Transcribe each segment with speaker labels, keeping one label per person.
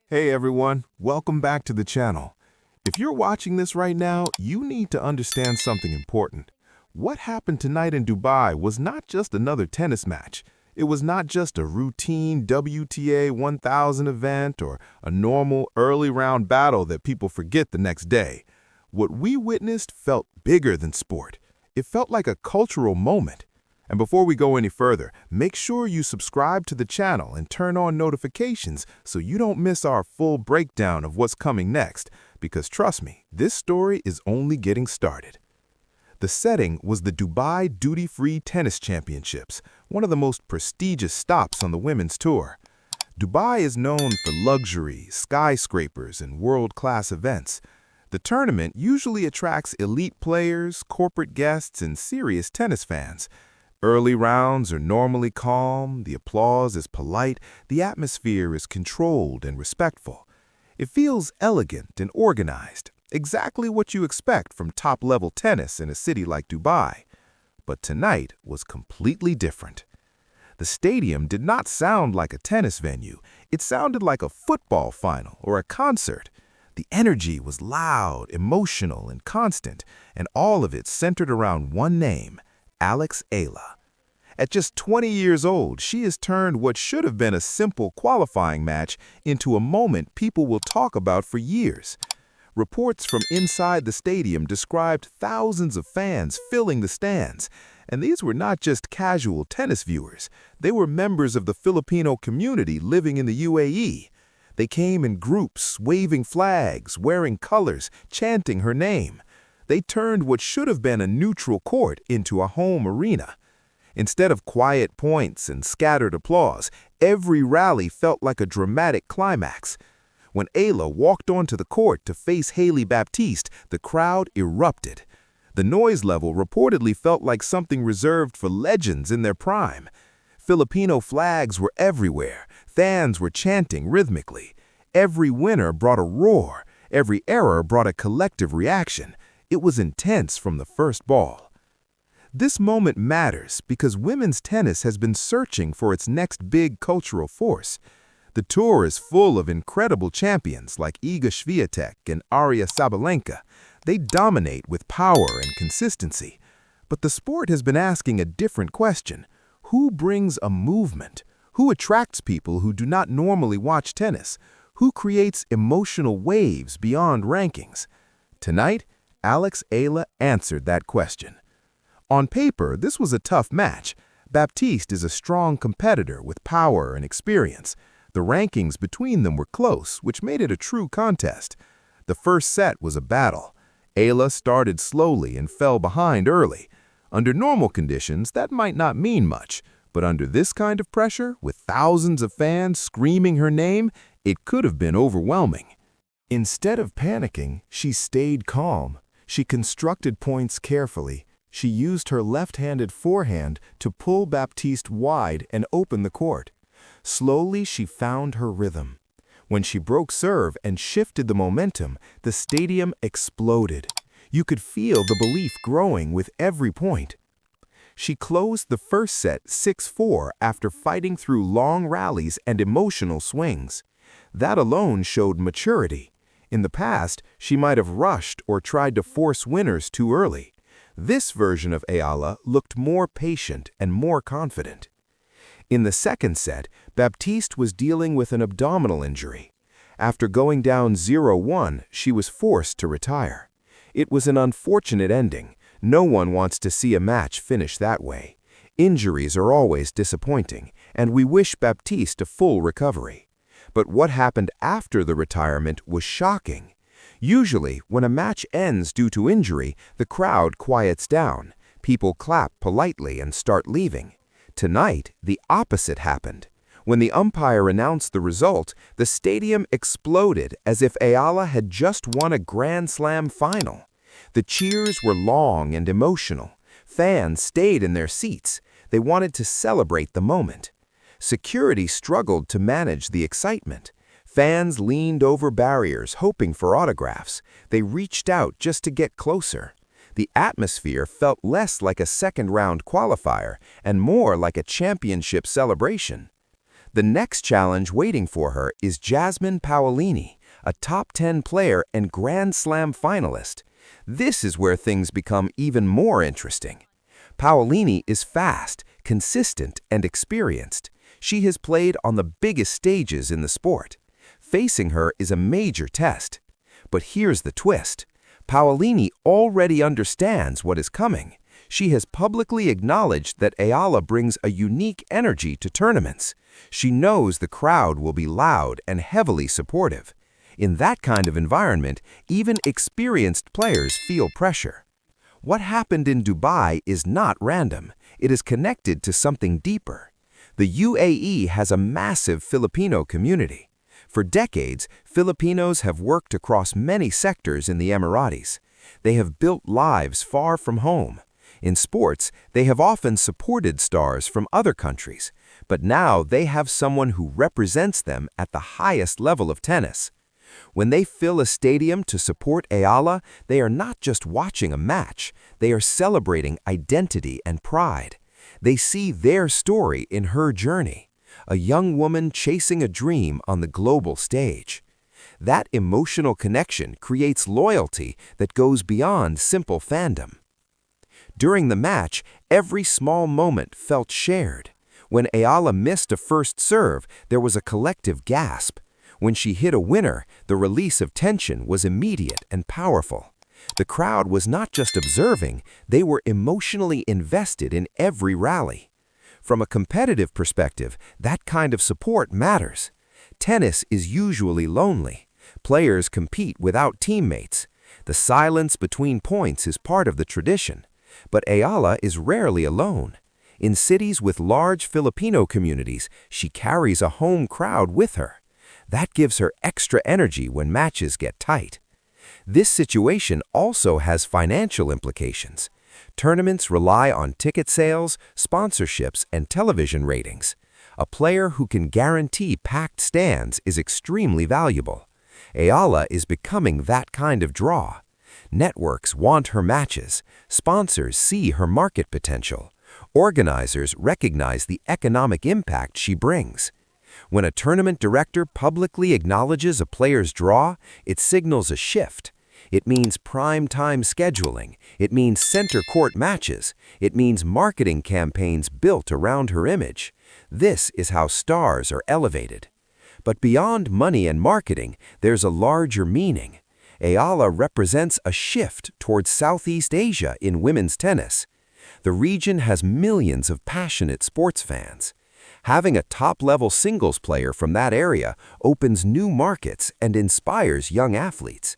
Speaker 1: Hey everyone, welcome back to the channel. If you're watching this right now, you need to understand something important. What happened tonight in Dubai was not just another tennis match. It was not just a routine WTA 1000 event or a normal early round battle that people forget the next day. What we witnessed felt bigger than sport. It felt like a cultural moment. And before we go any further, make sure you subscribe to the channel and turn on notifications so you don't miss our full breakdown of what's coming next, because trust me, this story is only getting started. The setting was the Dubai Duty-Free Tennis Championships, one of the most prestigious stops on the women's tour. Dubai is known for luxury, skyscrapers, and world-class events. The tournament usually attracts elite players, corporate guests, and serious tennis fans. Early rounds are normally calm, the applause is polite, the atmosphere is controlled and respectful. It feels elegant and organized, exactly what you expect from top-level tennis in a city like Dubai. But tonight was completely different. The stadium did not sound like a tennis venue. It sounded like a football final or a concert. The energy was loud, emotional, and constant, and all of it centered around one name: Alexandra Eala. At just 20 years old, she has turned what should have been a simple qualifying match into a moment people will talk about for years. Reports from inside the stadium described thousands of fans filling the stands, and these were not just casual tennis viewers. They were members of the Filipino community living in the UAE. They came in groups, waving flags, wearing colors, chanting her name. They turned what should have been a neutral court into a home arena. Instead of quiet points and scattered applause, every rally felt like a dramatic climax. When Eala walked onto the court to face Hailey Baptiste, the crowd erupted. The noise level reportedly felt like something reserved for legends in their prime. Filipino flags were everywhere. Fans were chanting rhythmically. Every winner brought a roar. Every error brought a collective reaction. It was intense from the first ball. This moment matters because women's tennis has been searching for its next big cultural force. The tour is full of incredible champions like Iga Swiatek and Aria Sabalenka. They dominate with power and consistency. But the sport has been asking a different question. Who brings a movement? Who attracts people who do not normally watch tennis? Who creates emotional waves beyond rankings? Tonight, Alexandra Eala answered that question. On paper, this was a tough match. Baptiste is a strong competitor with power and experience. The rankings between them were close, which made it a true contest. The first set was a battle. Eala started slowly and fell behind early. Under normal conditions, that might not mean much, but under this kind of pressure, with thousands of fans screaming her name, it could have been overwhelming. Instead of panicking, she stayed calm. She constructed points carefully. She used her left-handed forehand to pull Baptiste wide and open the court. Slowly, she found her rhythm. When she broke serve and shifted the momentum, the stadium exploded. You could feel the belief growing with every point. She closed the first set 6-4 after fighting through long rallies and emotional swings. That alone showed maturity. In the past, she might have rushed or tried to force winners too early. This version of Eala looked more patient and more confident. In the second set, Baptiste was dealing with an abdominal injury. After going down 0-1, she was forced to retire. It was an unfortunate ending. No one wants to see a match finish that way. Injuries are always disappointing, and we wish Baptiste a full recovery. But what happened after the retirement was shocking. Usually, when a match ends due to injury, the crowd quiets down. People clap politely and start leaving. Tonight, the opposite happened. When the umpire announced the result, the stadium exploded as if Eala had just won a Grand Slam final. The cheers were long and emotional. Fans stayed in their seats. They wanted to celebrate the moment. Security struggled to manage the excitement. Fans leaned over barriers, hoping for autographs. They reached out just to get closer. The atmosphere felt less like a second-round qualifier and more like a championship celebration.
Speaker 2: The next challenge waiting for her is Jasmine Paolini, a top 10 player and Grand Slam finalist. This is where things become even more interesting. Paolini is fast, consistent, and experienced. She has played on the biggest stages in the sport. Facing her is a major test. But here's the twist. Paolini already understands what is coming. She has publicly acknowledged that Eala brings a unique energy to tournaments. She knows the crowd will be loud and heavily supportive. In that kind of environment, even experienced players feel pressure. What happened in Dubai is not random. It is connected to something deeper. The UAE has a massive Filipino community. For decades, Filipinos have worked across many sectors in the Emiratis. They have built lives far from home. In sports, they have often supported stars from other countries, but now they have someone who represents them at the highest level of tennis. When they fill a stadium to support Eala, they are not just watching a match, they are celebrating identity and pride. They see their story in her journey, a young woman chasing a dream on the global stage. That emotional connection creates loyalty that goes beyond simple fandom. During the match, every small moment felt shared. When Eala missed a first serve, there was a collective gasp. When she hit a winner, the release of tension was immediate and powerful. The crowd was not just observing, they were emotionally invested in every rally. From a competitive perspective, that kind of support matters. Tennis is usually lonely. Players compete without teammates. The silence between points is part of the tradition. But Eala is rarely alone. In cities with large Filipino communities, she carries a home crowd with her. That gives her extra energy when matches get tight. This situation also has financial implications. Tournaments rely on ticket sales, sponsorships, and television ratings. A player who can guarantee packed stands is extremely valuable. Eala is becoming that kind of draw. Networks want her matches. Sponsors see her market potential. Organizers recognize the economic impact she brings. When a tournament director publicly acknowledges a player's draw, it signals a shift. It means prime-time scheduling. It means center-court matches. It means marketing campaigns built around her image. This is how stars are elevated. But beyond money and marketing, there's a larger meaning. Eala represents a shift towards Southeast Asia in women's tennis. The region has millions of passionate sports fans. Having a top-level singles player from that area opens new markets and inspires young athletes.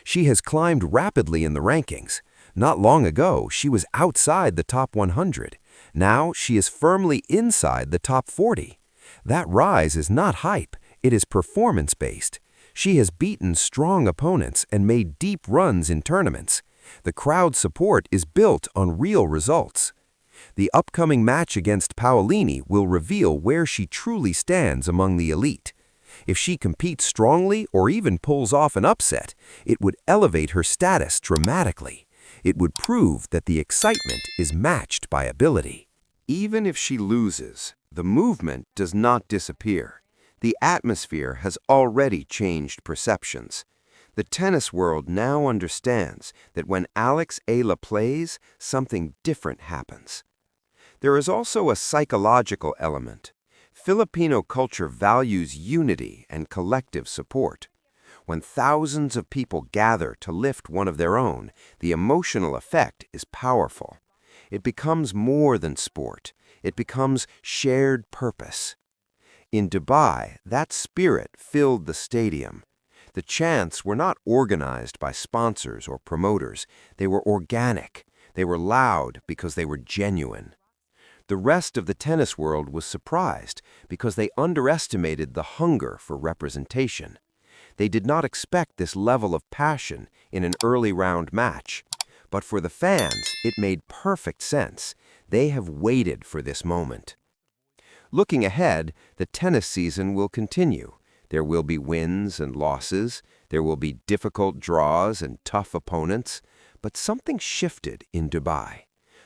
Speaker 2: She has climbed rapidly in the rankings. Not long ago, she was outside the top 100. Now she is firmly inside the top 40. That rise is not hype, it is performance-based. She has beaten strong opponents and made deep runs in tournaments. The crowd support is built on real results. The upcoming match against Paolini will reveal where she truly stands among the elite. If she competes strongly or even pulls off an upset, it would elevate her status dramatically. It would prove that the excitement is matched by ability. Even if she loses, the movement does not disappear. The atmosphere has already changed perceptions. The tennis world now understands that when Alex Eala plays, something different happens. There is also a psychological element. Filipino culture values unity and collective support. When thousands of people gather to lift one of their own, the emotional effect is powerful. It becomes more than sport. It becomes shared purpose. In Dubai, that spirit filled the stadium. The chants were not organized by sponsors or promoters. They were organic. They were loud because they were genuine. The rest of the tennis world was surprised because they underestimated the hunger for representation. They did not expect this level of passion in an early round match. But for the fans, it made perfect sense. They have waited for this moment. Looking ahead, the tennis season will continue. There will be wins and losses. There will be difficult draws and tough opponents. But something shifted in Dubai.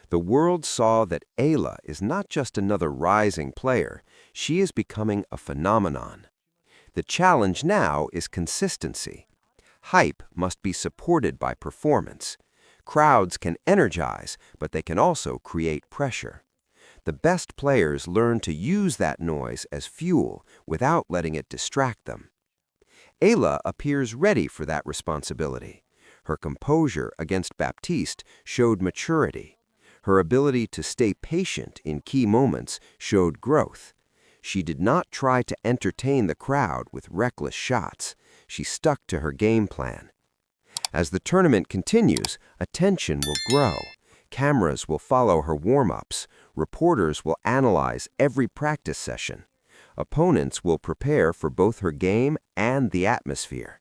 Speaker 2: The world saw that Eala is not just another rising player. She is becoming a phenomenon. The challenge now is consistency. Hype must be supported by performance. Crowds can energize, but they can also create pressure. The best players learn to use that noise as fuel without letting it distract them. Eala appears ready for that responsibility. Her composure against Baptiste showed maturity. Her ability to stay patient in key moments showed growth. She did not try to entertain the crowd with reckless shots. She stuck to her game plan. As the tournament continues, attention will grow. Cameras will follow her warm-ups. Reporters will analyze every practice session. Opponents will prepare for both her game and the atmosphere.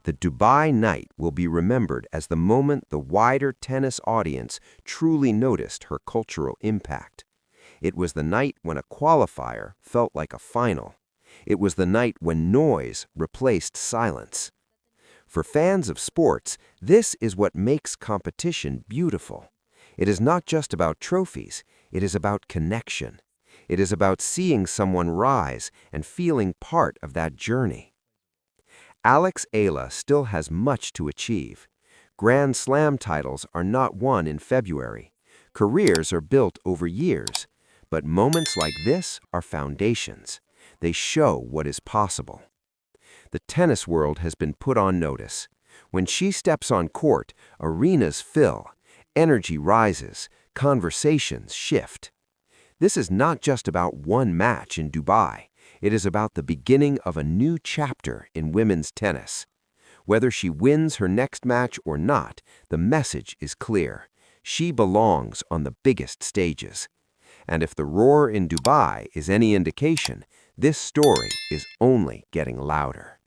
Speaker 2: The Dubai night will be remembered as the moment the wider tennis audience truly noticed her cultural impact. It was the night when a qualifier felt like a final. It was the night when noise replaced silence. For fans of sports, this is what makes competition beautiful. It is not just about trophies, it is about connection. It is about seeing someone rise and feeling part of that journey. Alex Eala still has much to achieve. Grand Slam titles are not won in February. Careers are built over years. But moments like this are foundations. They show what is possible. The tennis world has been put on notice. When she steps on court, arenas fill, energy rises, conversations shift. This is not just about one match in Dubai. It is about the beginning of a new chapter in women's tennis. Whether she wins her next match or not, the message is clear. She belongs on the biggest stages. And if the roar in Dubai is any indication, this story is only getting louder.